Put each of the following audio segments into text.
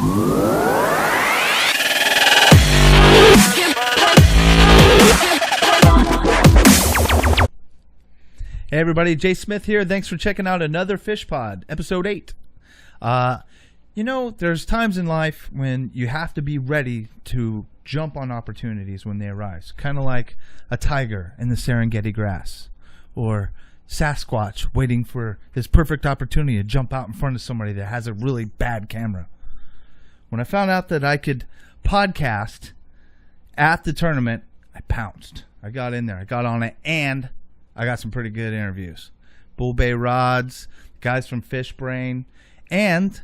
Hey everybody, Jay Smith here. Thanks for checking out another FishPod, episode 8. You know, there's times in life when you have to be ready to jump on opportunities when they arise. Kind of like a tiger in the Serengeti grass, or Sasquatch waiting for his perfect opportunity to jump out in front of somebody that has a really bad camera. When I found out that I could podcast at the tournament, I pounced. I got in there, I got on it, and I got some pretty good interviews. Hula Bay Rods, guys from Fishbrain, and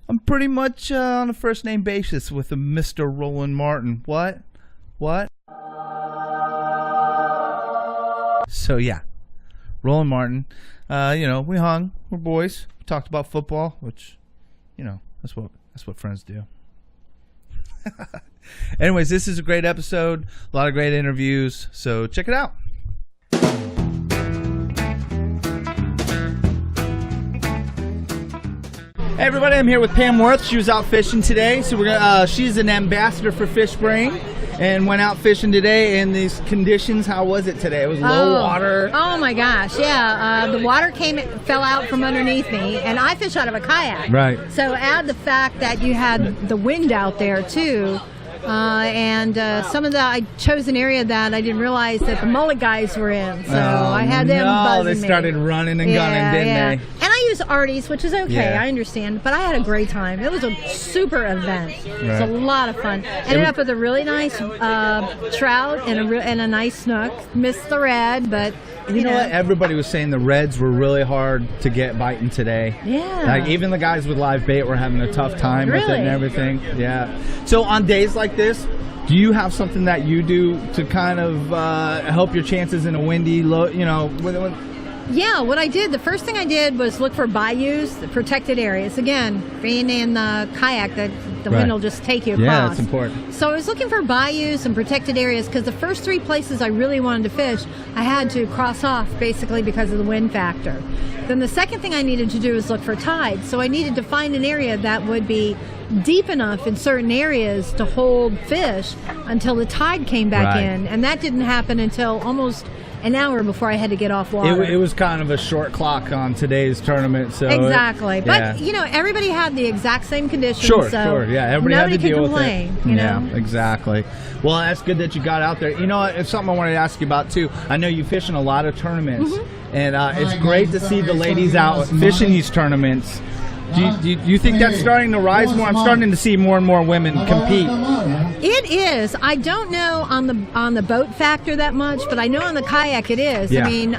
I'm pretty much on a first name basis with a Mr. Roland Martin. What? So yeah, Roland Martin. You know, we hung. We're boys. We talked about football, which, you know, that's what friends do. Anyways, this is a great episode. A lot of great interviews. So check it out. Hey everybody, I'm here with Pam Worth. She was out fishing today, so we're gonna. She's an ambassador for Fishbrain, and went out fishing today in these conditions. How was it today? It was low water. Oh my gosh, yeah. The water fell out from underneath me, and I fish out of a kayak. Right. So add the fact that you had the wind out there too. And I chose an area that I didn't realize that the mullet guys were in, so I had them buzzing they started running and gunning, didn't they? And I use Artie's, which is okay, I understand, but I had a great time. It was a super event. It was a lot of fun. Ended up with a really nice trout and a nice snook. Missed the red, but you know what? Everybody was saying the reds were really hard to get biting today. Yeah. Like even the guys with live bait were having a tough time with it and everything. Yeah. So on days like this, do you have something that you do to kind of help your chances in a windy, Yeah, what I did, the first thing I did was look for bayous, protected areas. Again, being in the kayak, the wind will just take you across. Yeah, that's important. So I was looking for bayous and protected areas because the first 3 places I really wanted to fish, I had to cross off basically because of the wind factor. Then the second thing I needed to do was look for tides. So I needed to find an area that would be deep enough in certain areas to hold fish until the tide came back in. And that didn't happen until almost an hour before I had to get off water. It was kind of a short clock on today's tournament. So exactly. But, you know, everybody had the exact same conditions. Sure. Yeah, everybody had to deal with it. You know? Yeah, exactly. Well, that's good that you got out there. You know, it's something I wanted to ask you about, too. I know you fish in a lot of tournaments, and it's great to see the ladies out fishing these tournaments. Do you think that's starting to rise more? I'm starting to see more and more women compete. It is. I don't know on the boat factor that much, but I know on the kayak it is. Yeah. I mean,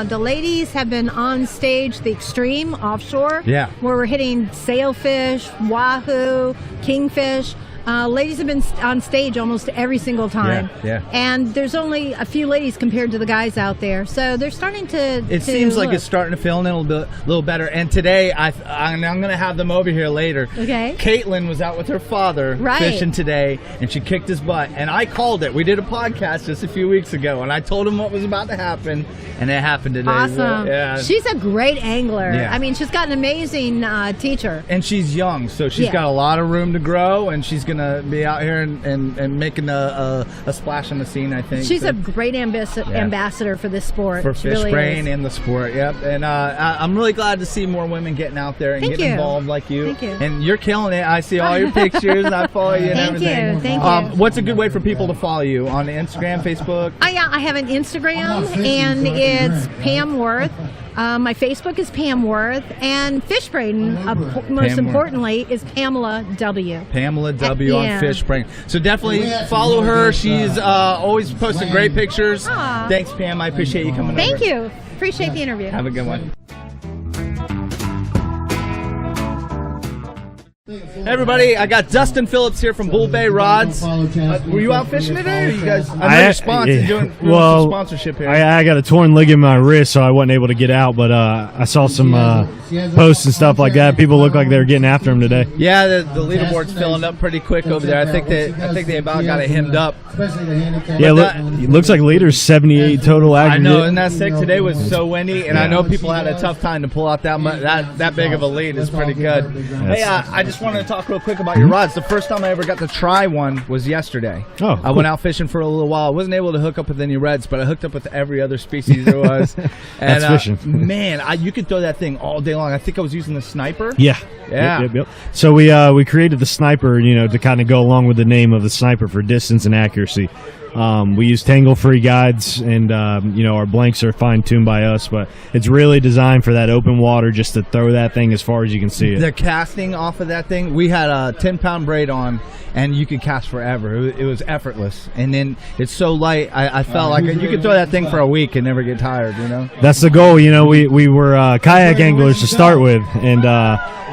the ladies have been on stage, the extreme offshore, where we're hitting sailfish, wahoo, kingfish. Ladies have been on stage almost every single time. Yeah. And there's only a few ladies compared to the guys out there. So they're starting to It seems like it's starting to fill in a little better. And today, I'm going to have them over here later. Okay. Caitlin was out with her father fishing today, and she kicked his butt. And I called it. We did a podcast just a few weeks ago, and I told him what was about to happen, and it happened today. Awesome. She's a great angler. Yeah. I mean, she's got an amazing teacher. And she's young, so she's got a lot of room to grow, and she's going to be out here and making a splash on the scene, I think. She's a great ambassador for this sport. For Fishbrain really and the sport, And I'm really glad to see more women getting out there and getting involved like you. Thank you. And you're killing it. I see all your pictures. I follow you and everything. Thank you. What's a good way for people to follow you? On Instagram, Facebook? I have an Instagram, and it's Pam Worth. My Facebook is Pam Worth, and Fishbrain, most importantly, is Pamela W. Pamela W. on Fishbrain. So definitely follow her. She's always posting great pictures. Aww. Thanks, Pam. I appreciate you coming over. Thank you. Appreciate the interview. Have a good one. Hey everybody, I got Dustin Phillips here from Hula Bay Rods. Were you out fishing today? Or you guys? I know you're sponsored doing some sponsorship here. I got a torn ligament in my wrist, so I wasn't able to get out. But I saw some posts and stuff like that. People look like they were getting after him today. Yeah, the leaderboard's filling up pretty quick over there. I think they about got it hemmed up. Yeah, it looks like leader's 78 total aggregate. I know, and that's sick. Today was so windy, and I know people had a tough time to pull out that big of a lead. Is pretty good. Hey, I just just wanted to talk real quick about your rods. The first time I ever got to try one was yesterday. Oh, I went out fishing for a little while. I wasn't able to hook up with any reds, but I hooked up with every other species there was. And, That's fishing. Man, you could throw that thing all day long. I think I was using the Sniper. Yeah. Yep. So we created the Sniper, to kind of go along with the name of the Sniper for distance and accuracy. We use tangle-free guides, and our blanks are fine-tuned by us, but it's really designed for that open water, just to throw that thing as far as you can see it. The casting off of that thing, we had a 10-pound braid on, and you could cast forever. It was effortless, and then it's so light. I felt like you could throw that thing for a week and never get tired. That's the goal. We were kayak anglers to start with, and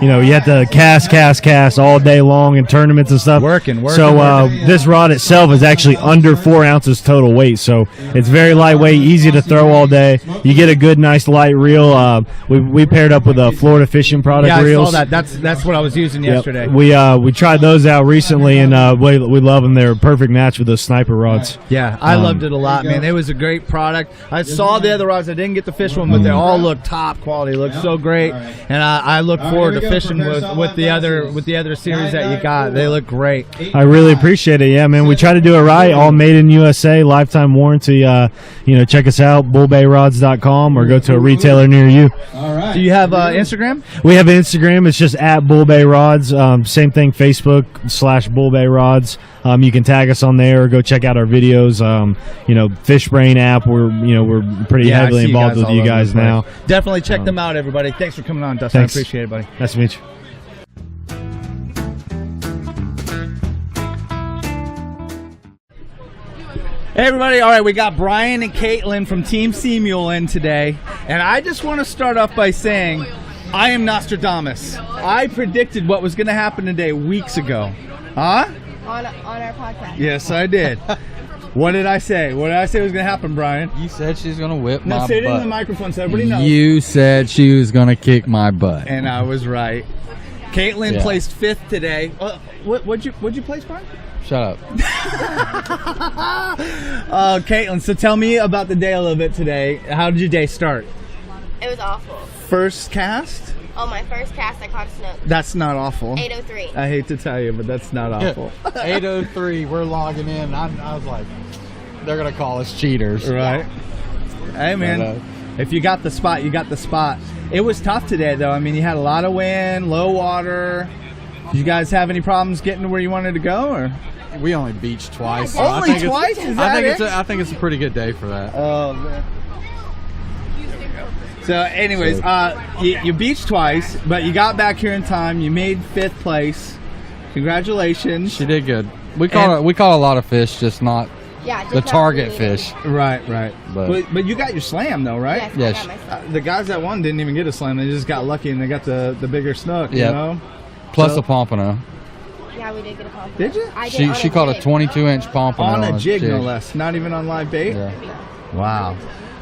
you had to cast all day long in tournaments and stuff. Working. So this rod itself is actually under 4 ounces total weight, so it's very lightweight, easy to throw all day. You get a good, nice light reel. We paired up with a Florida Fishing product reels. Yeah, I saw that. That's what I was using yesterday. We tried those out recently, and we love them. They're a perfect match with those Sniper rods. Yeah, I loved it a lot, man. It was a great product. I saw the other rods. I didn't get to fish one, but they all look top quality. Look so great, and I look forward to fishing with the other series that you got. They look great. I really appreciate it. Yeah, man. We try to do it right. All made in USA, lifetime warranty. Check us out, bullbayrods.com, or go to a retailer near you. All right. Do you have Instagram? We have Instagram. It's just at Bull Bay Rods. Same thing, Facebook/Bull Bay Rods. You can tag us on there, or go check out our videos. Fishbrain app. We're pretty heavily involved with you guys now. Definitely check them out, everybody. Thanks for coming on, Dustin. Thanks. I appreciate it, buddy. Nice to meet you. Hey everybody, all right, we got Brian and Caitlin from Team Seamule in today, and I just want to start off by saying I am Nostradamus. I predicted what was going to happen today weeks ago. Huh? On our podcast. Yes, I did. What did I say? What did I say was going to happen, Brian? You said she's going to whip my No, butt. say it in the microphone so everybody knows. You said she was going to kick my butt. And I was right. Caitlin Yeah. placed 5th today. What'd you place, Brian? Shut up. Caitlin, so tell me about the day a little bit today. How did your day start? It was awful. First cast? Oh, my first cast, I caught a snook. That's not awful. 803. I hate to tell you, but that's not awful. 8:03, we're logging in. I was like, they're going to call us cheaters. Right. Hey, man. If you got the spot, you got the spot. It was tough today, though. I mean, you had a lot of wind, low water. Did you guys have any problems getting to where you wanted to go? Or? We only beached twice. So Only I think twice? Is that it? I think it's a pretty good day for that. Oh, man. So, anyways, you beached twice, but you got back here in time. You made 5th place. Congratulations. She did good. We caught a lot of fish, just not Yeah, the target fish. Right. But you got your slam, though, right? Yes, Yes. I got my snook. The guys that won didn't even get a slam. They just got lucky and they got the bigger snook, Yep. you know? Plus So- a pompano. Yeah, we did get a pompano. Did you? I did on She a caught a jig. 22-inch pompano On a jig, no less. Not even on live bait? Yeah. Wow.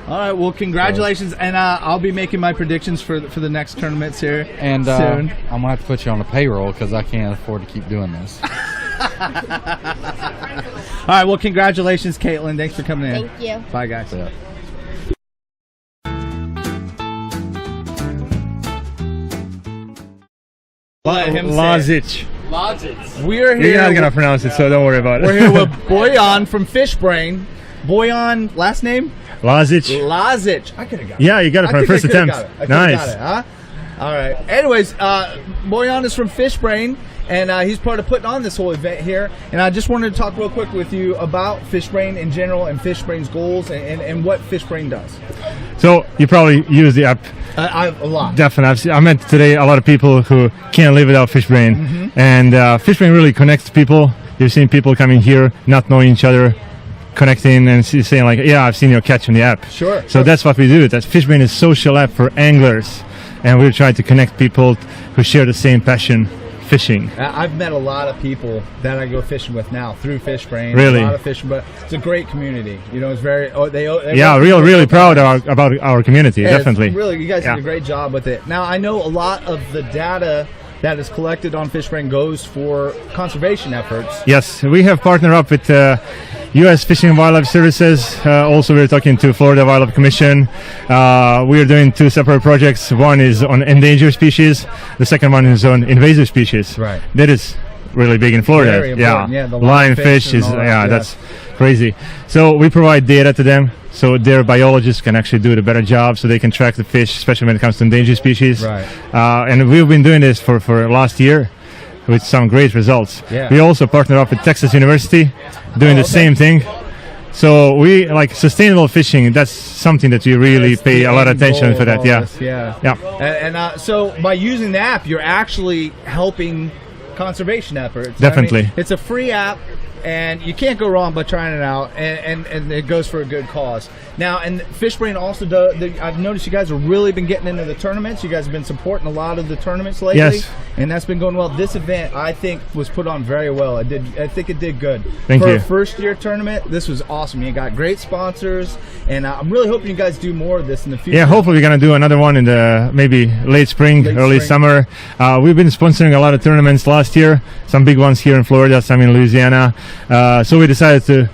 All right, well, congratulations. And I'll be making my predictions for the next tournaments here And soon. I'm going to have to put you on the payroll because I can't afford to keep doing this. All right, well, congratulations, Caitlin. Thanks for coming in. Thank you. Bye, guys. Yeah. Let him say it. Lazic. We're You're here. not going to pronounce it, so don't worry about it. We're here with Boyan from Fishbrain. Boyan, last name? Lazic. Lazic. I could have got it. Yeah, you got it I from think first I could've attempt. got it. I could've Nice. got it, huh? All right. Anyways, Boyan is from Fishbrain, and he's part of putting on this whole event here. And I just wanted to talk real quick with you about Fishbrain in general and Fishbrain's goals and what Fishbrain does. So you probably use the app. A lot. Definitely. I met today a lot of people who can't live without Fishbrain. And Fishbrain really connects people. You've seen people coming here, not knowing each other, connecting and saying like, yeah, I've seen your catch on the app. Sure. So that's what we do. That Fishbrain is a social app for anglers. And we're trying to connect people who share the same passion, fishing. I've met a lot of people that I go fishing with now through Fishbrain. Really? A lot of fishing, but it's a great community. You know, it's very. Yeah, really proud about our community, Yeah, it's definitely. Really, you guys Yeah. did a great job with it. Now, I know a lot of the data that is collected on Fishbrain goes for conservation efforts. Yes, we have partnered up with U.S. Fishing and Wildlife Services. Also, we're talking to Florida Wildlife Commission. We are doing 2 separate projects. One is on endangered species. The second one is on invasive species. Right. That is really big in Florida. Very important. Yeah, the lionfish and is all that, that's crazy. So we provide data to them, so their biologists can actually do a better job, so they can track the fish, especially when it comes to endangered species. Right. And we've been doing this for last year with some great results. Yeah. We also partnered up with Texas University, doing the same thing. So we like sustainable fishing. That's something that we really That's pay the a lot of end attention goal for of that. all Yeah. this, yeah. Yeah. And so by using the app, you're actually helping conservation efforts. Definitely. I mean, it's a free app, and you can't go wrong by trying it out, and it goes for a good cause. Now, and Fishbrain also does, I've noticed you guys have really been getting into the tournaments. You guys have been supporting a lot of the tournaments lately. Yes. And that's been going well. This event, I think, was put on very well. I think it did good. Thank for you. a first-year tournament, this was awesome. You got great sponsors, and I'm really hoping you guys do more of this in the future. Yeah, hopefully we're gonna do another one in the maybe late spring, early summer. We've been sponsoring a lot of tournaments last year, some big ones here in Florida, some in Louisiana. So we decided to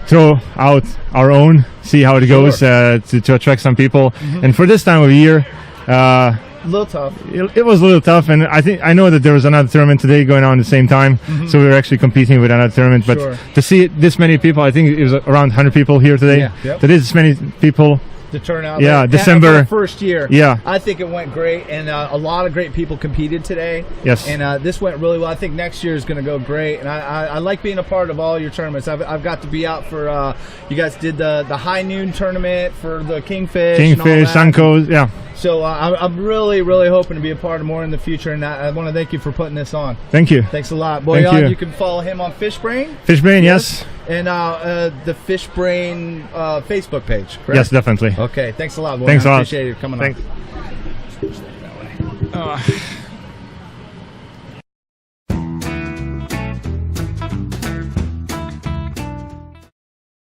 throw out our own, see how it goes, to attract some people. And for this time of year, A little tough. it was a little tough, and I know that there was another tournament today going on at the same time, so we were actually competing with another tournament. But Sure. to see this many people, I think it was around 100 people here today. Yeah. Yep. To this many people, To turn out. Yeah, And December. for the first year. Yeah. I think it went great, and a lot of great people competed today. Yes. And this went really well. I think next year is going to go great, and I like being a part of all your tournaments. I've got to be out for. You guys did the high noon tournament for the kingfish. and all that. Sunkos, yeah. So I'm really, really hoping to be a part of more in the future, and I want to thank you for putting this on. Thank you. Thanks a lot, Boyan. Thank you. You can follow him on Fishbrain. Fishbrain, yes. And the Fishbrain Facebook page, correct? Yes, definitely. Okay, thanks a lot, Boyan. Thanks a lot. Appreciate you coming Thanks. on.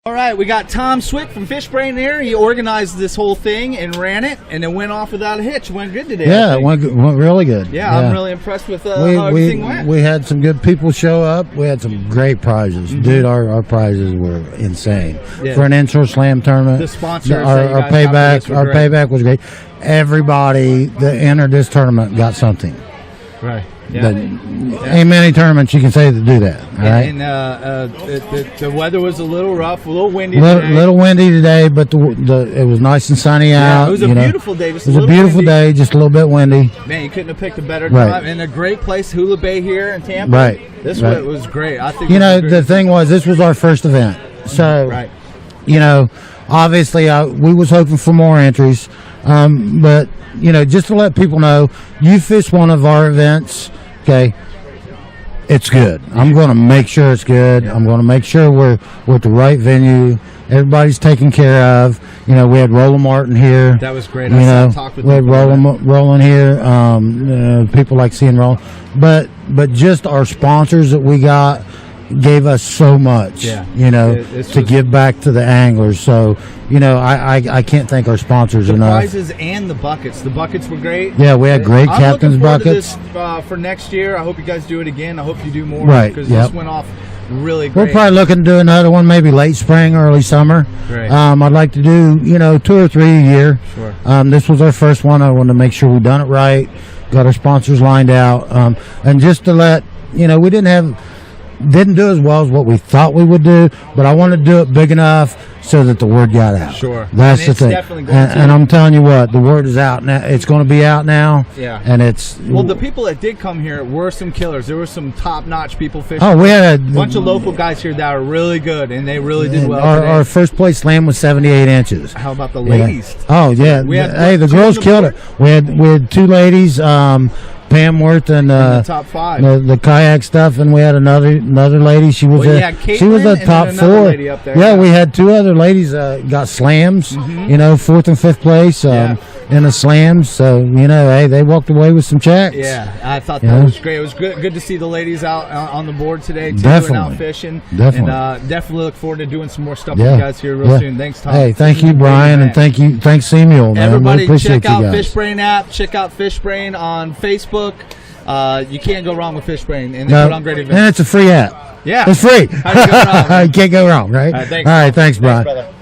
All right, we got Tom Swick from Fishbrain here. He organized this whole thing and ran it, and it went off without a hitch. Went good today. Yeah, it went really good. Yeah, I'm really impressed with how everything went. We had some good people show up. We had some great prizes. Dude, our prizes were insane. Yeah. For an inshore slam tournament, The sponsors our that you guys got for this were great. payback was great. Everybody that entered this tournament got something. Right. But ain't many tournaments you can say that do that. All right. And the weather was a little rough, a little windy today. Little windy today, but it was nice and sunny out. It was a beautiful day. Just It was a little beautiful windy. day, just a little bit windy. Man, you couldn't have picked a better Right. time. And a great place, Hula Bay here in Tampa. Right. This Right. was great. I think. You this know, was great. the thing was, this was our first event, so Right. you know, obviously, we was hoping for more entries, but you know, just to let people know, you fish one of our events, okay? It's good. I'm going to make sure it's good. I'm going to make sure we're at the right venue. Everybody's taken care of. You know, we had Roland Martin here. That was great. You know, talked with we had him. Roland here. People like seeing Roland, but just our sponsors that we got gave us so much. Yeah. You know, This to was- give back to the anglers. So you know, I can't thank our sponsors The enough. prizes and the buckets. The buckets were great. Yeah, we had great I'm captain's looking forward buckets. To this, for next year. I hope you guys do it again. I hope you do more. Right, Because yep. this went off really We're great. probably looking to do another one, maybe late spring, early summer. Great. I'd like to do, 2 or 3 a year. Sure. This was our first one. I wanted to make sure we done it right, got our sponsors lined out, and just to let we didn't do as well as what we thought we would do, but I wanted to do it big enough so that the word got out. Sure. That's And the it's thing. definitely going to. And I'm telling you what, the word is out now. It's going to be out now. Yeah. And it's Well, the people that did come here were some killers. There were some top-notch people fishing. we had A bunch of local guys here that are really good, and they really did well today. our first place slam was 78 inches. How about the Yeah. ladies? Oh yeah. We had Hey, the two girls on the killed board. it. We had 2 ladies, Pam Worth and In the top 5. the kayak stuff, and we had another lady. She was Well, you a had she was Caitlin a and top then another 4. lady up there, yeah, yeah. we had 2 other ladies got slams. 4th and 5th place Yeah. in the slams. So hey, they walked away with some checks. Yeah, I thought Yeah. that was great. It was good to see the ladies out on the board today too, and Definitely. out fishing. Definitely. And definitely look forward to doing some more stuff Yeah. with you guys here real Yeah. soon. Thanks, Tom. Hey, thank you, Brian, and thanks Samuel, man. Everybody, we appreciate check out you guys. Fishbrain app. Check out Fishbrain on Facebook. You can't go wrong with Fishbrain, and they No, put on great and events. it's a free app. Yeah. It's free. How you go wrong, man? You can't go wrong, right? All right, thanks. All right, thanks, Brian. brother.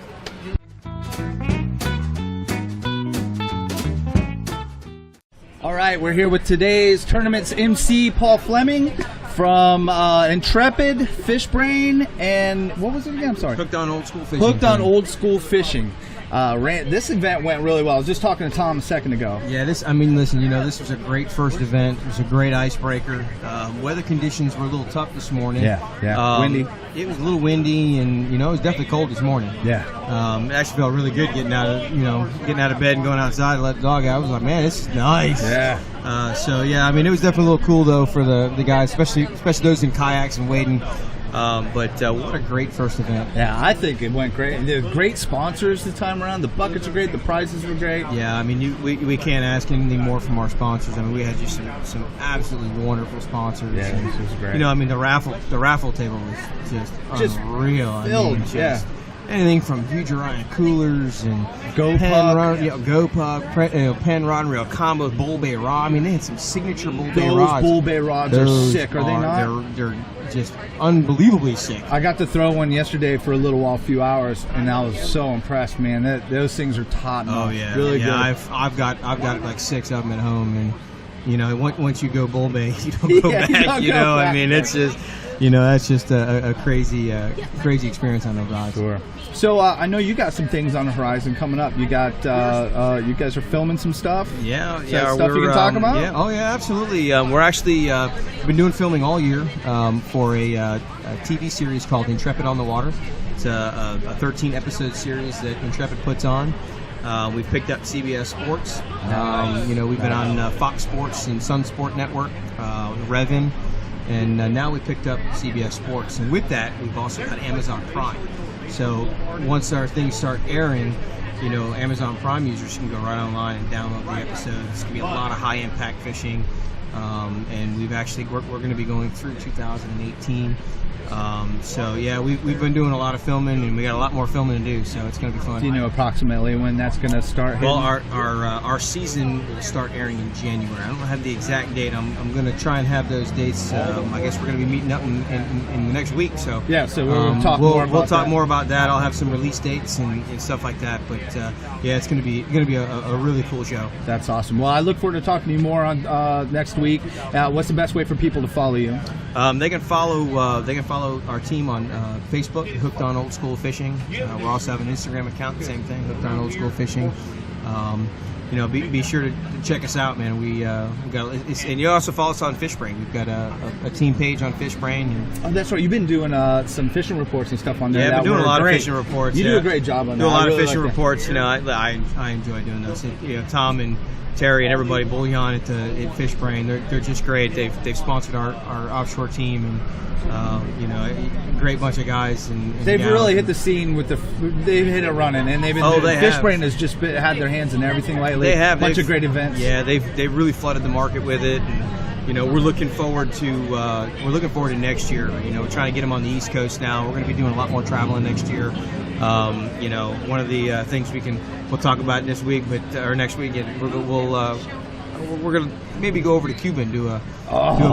All right, we're here with today's tournament's MC, Paul Fleming from Intrepid, Fishbrain, and what was it again? I'm sorry. Hooked on Old School Fishing. Hooked on Old School Fishing. This event went really well. I was just talking to Tom a second ago. Yeah, listen, this was a great first event. It was a great icebreaker. Weather conditions were a little tough this morning. Yeah. Windy. It was a little windy, and it was definitely cold this morning. Yeah. It actually felt really good getting out of bed and going outside to let the dog out. I was like, man, this is nice. Yeah. It was definitely a little cool though for the guys, especially those in kayaks and wading. What a great first event. Yeah, I think it went great. There were great sponsors this time around. The buckets were great. The prizes were great. Yeah, we can't ask anything more from our sponsors. We had just some absolutely wonderful sponsors. Yeah, this was great. The raffle table was just unreal. Filled, anything from huge Orion coolers and Go Puck, Penn rod and reel combos, Bull Bay rod. They had some signature Bull Bay Those rods. Bull Bay rods are sick, are they not? They're just unbelievably sick. I got to throw one yesterday for a little while, a few hours, and I was so impressed, man. Those things are top notch. Oh yeah, really good. I've got like 6 of them at home, and once you go Bull Bay, you don't go back. It's just that's just a crazy experience on those rods. Sure. So I know you got some things on the horizon coming up. You got you guys are filming some stuff. Yeah. Stuff you can talk about. Yeah. Oh yeah, absolutely. We're actually been doing filming all year for a TV series called Intrepid on the Water. It's a 13-episode series that Intrepid puts on. We've picked up CBS Sports. We've been on Fox Sports and Sun Sport Network, Revin, and now we picked up CBS Sports. And with that, we've also got Amazon Prime. So once our things start airing, Amazon Prime users can go right online and download the episodes. It's going to be a lot of high-impact fishing. And we're going to be going through 2018. We've been doing a lot of filming, and we got a lot more filming to do, so it's going to be fun. Do you know approximately when that's going to start hitting? Well, our season will start airing in January. I don't have the exact date. I'm going to try and have those dates. I guess we're going to be meeting up in the next week. So yeah, so we'll talk more about we'll talk more about that. I'll have some release dates and stuff like that. But it's going to be a really cool show. That's awesome. Well, I look forward to talking to you more on next week. What's the best way for people to follow you? They can follow our team on Facebook, Hooked on Old School Fishing. We also have an Instagram account, the same thing, Hooked on Old School Fishing. Be sure to check us out, man. We got, and you also follow us on Fishbrain. We've got a team page on Fishbrain. Oh, that's right. You've been doing some fishing reports and stuff on there. Yeah, I've been doing a lot of fishing reports. You do a great job on that. Do a lot of fishing reports. I enjoy doing those. Tom and Terry and everybody, Bullion at Fishbrain, they're just great. They've sponsored our offshore team, and a great bunch of guys. And they've really hit the scene with they've hit it running, and they've been. Fishbrain has just had their hands in everything lately. They have a bunch of great events. Yeah, they've really flooded the market with it. And, we're looking forward to next year. We're trying to get them on the East Coast now. We're going to be doing a lot more traveling next year. One of the things we'll talk about this week, or next week, we're going to maybe go over to Cuba and do a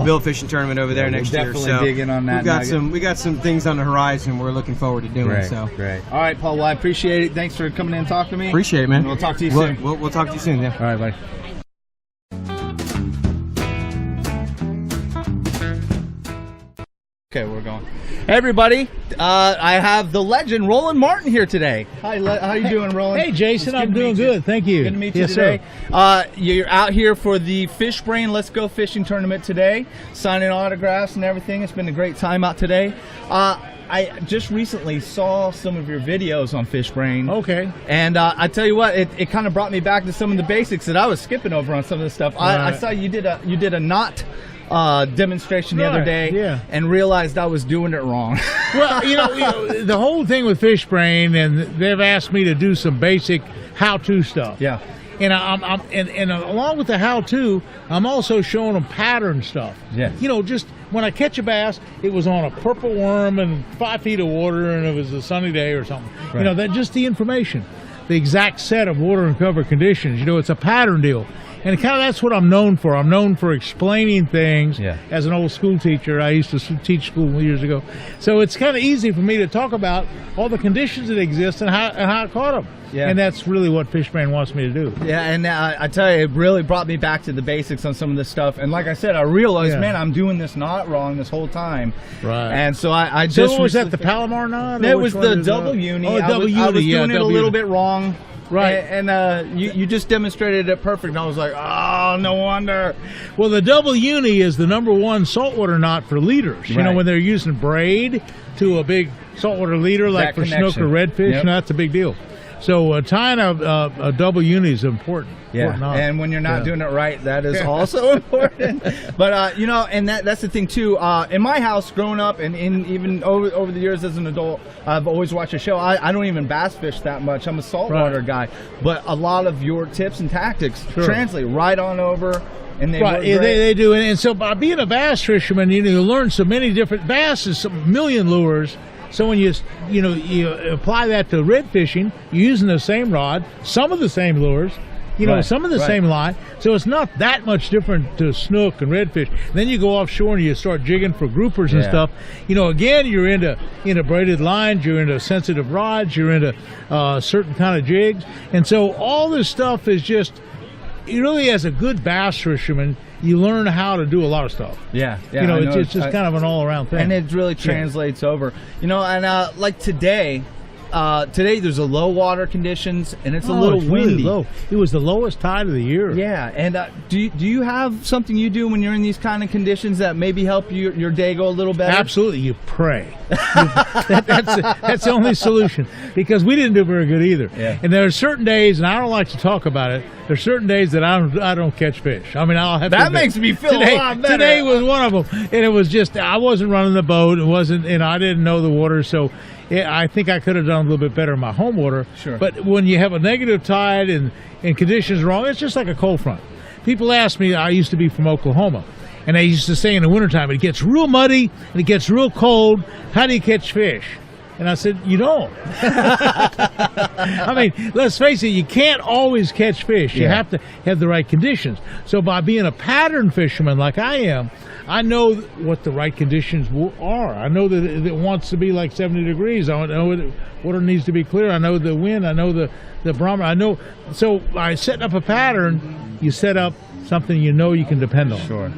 bill fishing tournament over there next year. Definitely dig in on that. We got some things on the horizon we're looking forward to doing. Great. All right, Paul. Well, I appreciate it. Thanks for coming in and talking to me. Appreciate it, man. And we'll talk to you soon. We'll talk to you soon. Yeah. All right, buddy. Okay, we're going. Hey, everybody. I have the legend Roland Martin here today. Hi, how you doing, Roland? Hey, Jason. I'm doing good. Thank you. Good to meet you today. You're out here for the Fishbrain Let's Go Fishing Tournament today, signing autographs and everything. It's been a great time out today. I just recently saw some of your videos on Fishbrain. Okay. And I tell you what, it kind of brought me back to some of the basics that I was skipping over on some of the stuff. I saw you did a knot demonstration the other day, and realized I was doing it wrong. Well, the whole thing with Fishbrain, and they've asked me to do some basic how-to stuff. Yeah. And and along with the how-to, I'm also showing them pattern stuff. Yeah. Just when I catch a bass, it was on a purple worm and 5 feet of water, and it was a sunny day or something. Right. That just the information, the exact set of water and cover conditions. It's a pattern deal. And kind of that's what I'm known for. I'm known for explaining things. Yeah. As an old school teacher, I used to teach school years ago. So it's kind of easy for me to talk about all the conditions that exist and how I caught them. Yeah. And that's really what Fishbrain wants me to do. Yeah, and I tell you, it really brought me back to the basics on some of this stuff. And like I said, I realized, man, I'm doing this not wrong this whole time. Right. And so I just... So was that the Palomar knot? It was the double uni. Oh, double uni. I was doing it a little bit wrong. Right. And you just demonstrated it perfect. And I was like, oh, no wonder. Well, the double uni is the #1 saltwater knot for leaders. You know, when they're using braid to a big saltwater leader, like for snook or redfish, you know, that's a big deal. So tying a double uni is important. Yeah, and when you're not doing it right, that is also important. But you know, and that's the thing too. In my house, growing up, and even over the years as an adult, I've always watched a show. I don't even bass fish that much. I'm a saltwater guy, but a lot of your tips and tactics translate right on over. And they do. And so by being a bass fisherman, you know, you learn so many different bass is some million lures. So when you apply that to red fishing, you're using the same rod, some of the same lures, you know, some of the same line. So it's not that much different to snook and redfish. Then you go offshore and you start jigging for groupers and stuff. You know, again, you're into braided lines, you're into sensitive rods, you're into certain kind of jigs. And so all this stuff is just, really as a good bass fisherman, you learn how to do a lot of stuff. Yeah. You know, it's just kind of an all-around thing. And it really translates over. You know, and like today there's a low water conditions, and it's a little windy. Really low. It was the lowest tide of the year. Yeah, and do you have something you do when you're in these kind of conditions that maybe help your day go a little better? Absolutely, you pray. That's the only solution, because we didn't do very good either. Yeah. And there are certain days, and I don't like to talk about it, there's certain days that I don't catch fish. I mean, I'll have that makes me feel a lot better. Today was one of them, and it was just I wasn't running the boat. It wasn't, and I didn't know the water, so I think I could have done a little bit better in my home water. Sure. But when you have a negative tide and conditions wrong, it's just like a cold front. People ask me, I used to be from Oklahoma, and they used to say in the wintertime, it gets real muddy and it gets real cold. How do you catch fish? And I said, you don't. I mean, let's face it, you can't always catch fish. You have to have the right conditions. So by being a pattern fisherman like I am, I know what the right conditions are. I know that it wants to be like 70 degrees. I know that water needs to be clear. I know the wind. I know the barometer. I know. So by setting up a pattern, you set up something you know you can depend on. Sure.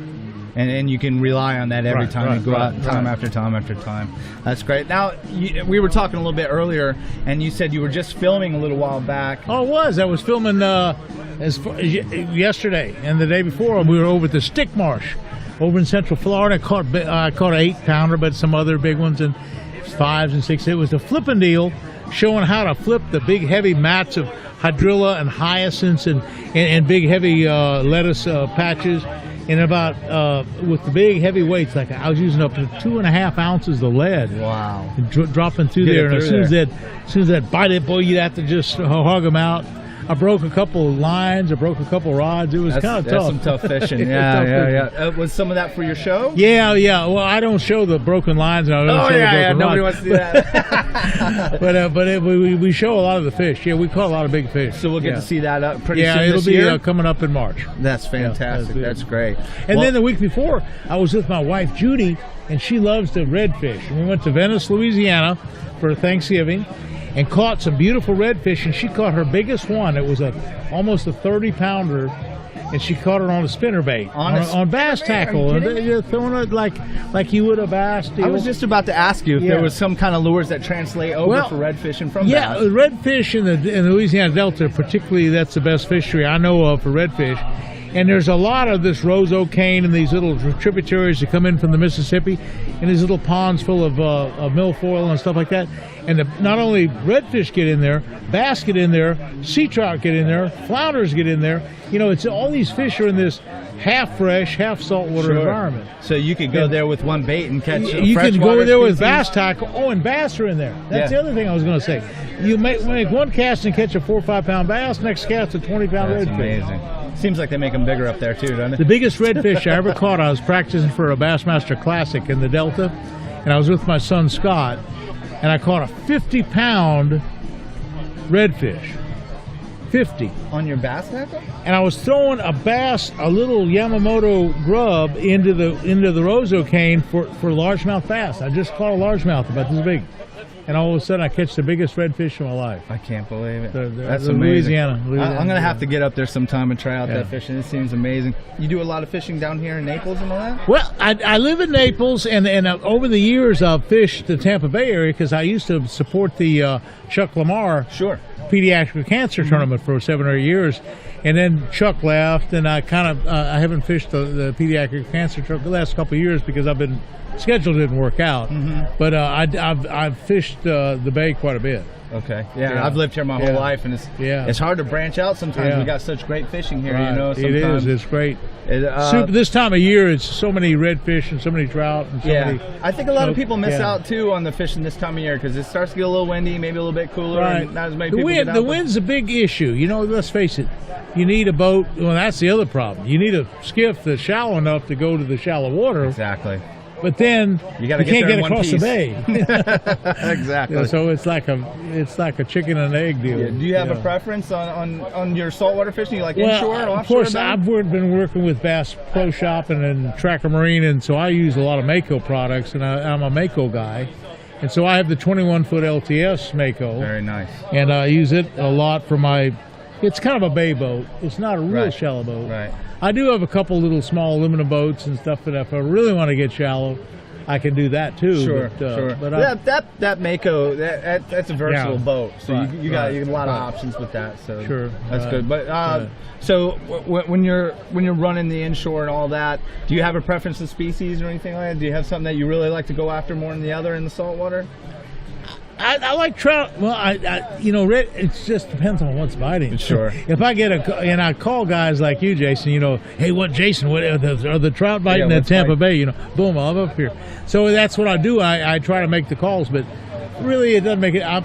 And you can rely on that every time you go out, time after time after time. That's great. Now, we were talking a little bit earlier, and you said you were just filming a little while back. Oh, I was filming yesterday and the day before. We were over at the Stick Marsh over in Central Florida. I caught an 8-pounder, but some other big ones, and 5s and 6s. It was a flipping deal, showing how to flip the big heavy mats of hydrilla and hyacinths and big heavy lettuce patches. And about with the big heavy weights, like I was using up to 2.5 ounces of lead. Wow! Dropping through there, and as soon as that bite it, boy, you'd have to just hog them out. I broke a couple lines. I broke a couple rods. It was kind of tough. That's some tough fishing. Yeah. Was some of that for your show? Yeah. Well, I don't show the broken lines. Nobody wants to do that. but we show a lot of the fish. Yeah, we caught a lot of big fish. So we'll get to see that pretty soon. Yeah, it'll be year? Coming up in March. That's fantastic. That's great. And then the week before, I was with my wife Judy, and she loves to redfish. And we went to Venice, Louisiana, for Thanksgiving, and caught some beautiful redfish, and she caught her biggest one. It was almost a 30-pounder, and she caught it on a spinnerbait on bass tackle, and you're throwing it like you would a bass deal. I was just about to ask you if there was some kind of lures that translate over for redfish and from bass. Yeah, redfish in the Louisiana Delta, particularly, that's the best fishery I know of for redfish. And there's a lot of this roseau cane and these little tributaries that come in from the Mississippi, and these little ponds full of milfoil and stuff like that. And not only redfish get in there, bass get in there, sea trout get in there, flounders get in there. You know, it's all these fish are in this half fresh, half saltwater environment. So you could go there with one bait and catch. You can go there with bass tackle. Oh, and bass are in there. That's the other thing I was going to say. You make one cast and catch a 4 or 5 pound bass. Next cast a 20-pound redfish. Amazing. Seems like they make them bigger up there too, don't they? The biggest redfish I ever caught, I was practicing for a Bassmaster Classic in the Delta, and I was with my son Scott, and I caught a 50-pound redfish. 50. On your bass tackle? And I was throwing a bass, a little Yamamoto grub into the roseau cane for largemouth bass. I just caught a largemouth about this big. And all of a sudden I catch the biggest redfish of my life. I can't believe it. That's amazing. Louisiana. I'm going to have to get up there sometime and try out that fishing. It seems amazing. You do a lot of fishing down here in Naples and all that? Well, I live in Naples, and over the years I've fished the Tampa Bay area because I used to support the Chuck Lamar pediatric cancer tournament for 7 or 8 years. And then Chuck left, and I I haven't fished the pediatric cancer tournament the last couple of years because schedule didn't work out. But I've fished the bay quite a bit. Okay. Yeah, I've lived here my whole life, and it's hard to branch out sometimes. We got such great fishing here, you know. It is. It's great. This time of year, it's so many redfish and so many trout. And so many, I think a lot of people miss out, too, on the fishing this time of year because it starts to get a little windy, maybe a little bit cooler, and not as many people get out. The wind's a big issue. You know, let's face it. You need a boat. Well, that's the other problem. You need a skiff that's shallow enough to go to the shallow water. Exactly. But then you can't get across the bay. Exactly. So it's like a chicken and egg deal. Do you have a preference on your saltwater fishing? You like inshore and offshore? Of course, I've been working with Bass Pro Shop and Tracker Marine, and so I use a lot of Mako products, and I'm a Mako guy. And so I have the 21-foot LTS Mako. Very nice. And I use it a lot for my... It's kind of a bay boat. It's not a real shallow boat. Right. I do have a couple little small aluminum boats and stuff, but if I really want to get shallow, I can do that too. Sure. But that Mako, that's a versatile boat. So you got a lot of options with that. So that's good. But so when you're running the inshore and all that, do you have a preference of species or anything like that? Do you have something that you really like to go after more than the other in the saltwater? I like trout. Well, it just depends on what's biting. Sure. If I get and I call guys like you, Jason, hey, Jason, are the trout biting at Tampa Bay? Boom, I'm up here. So that's what I do. I try to make the calls, but really it doesn't make it. I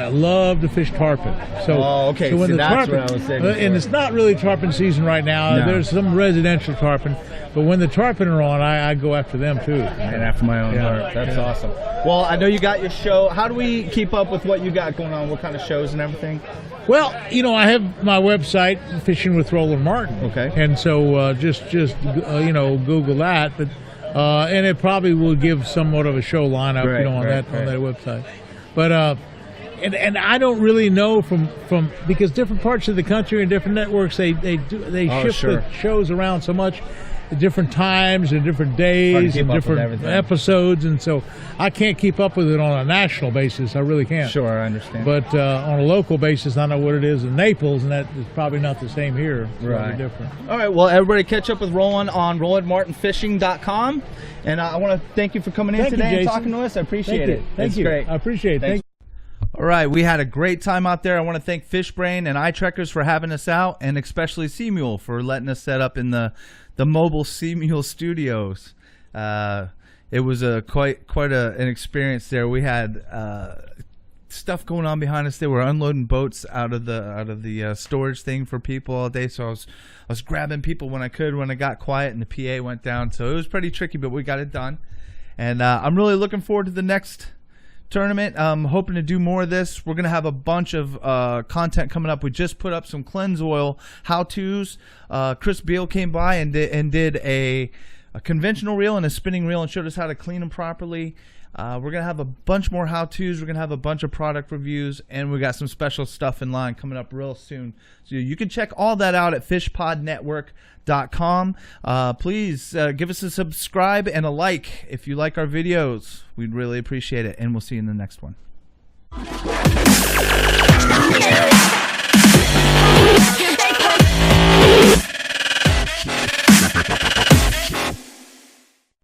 love to fish tarpon. So okay. So when that's what I was saying. And it's not really tarpon season right now. No. There's some residential tarpon, but when the tarpon are on, I go after them too. And after my own heart. That's awesome. Well, I know you got your show. How do we keep up with what you got going on? What kind of shows and everything? Well, I have my website, Fishing with Roland Martin. Okay. And so just Google that, but and it probably will give somewhat of a show lineup, on that website. But and I don't really know from because different parts of the country and different networks they shift the shows around so much. Different times and different days and different episodes, and so I can't keep up with it on a national basis. I really can't. Sure, I understand. But on a local basis, I know what it is in Naples, and that is probably not the same here. It's right. Different. All right. Well, everybody catch up with Roland on RolandMartinFishing.com, and I want to thank you for coming in today and talking to us. I appreciate it. Thank you. Great. I appreciate it. Thank you. All right, we had a great time out there. I want to thank Fishbrain and iTrekkers for having us out, and especially Seamule for letting us set up in the mobile Seamule studios. It was quite an experience there. We had stuff going on behind us. They were unloading boats out of the storage thing for people all day. So I was grabbing people when I could when it got quiet and the PA went down. So it was pretty tricky, but we got it done. And I'm really looking forward to the next tournament. I'm hoping to do more of this. We're going to have a bunch of content coming up. We just put up some cleanse oil how-tos. Chris Beal came by and did a conventional reel and a spinning reel and showed us how to clean them properly. We're going to have a bunch more how-tos. We're going to have a bunch of product reviews, and we got some special stuff in line coming up real soon. So you can check all that out at FishPodNetwork.com. Please give us a subscribe and a like if you like our videos. We'd really appreciate it, and we'll see you in the next one.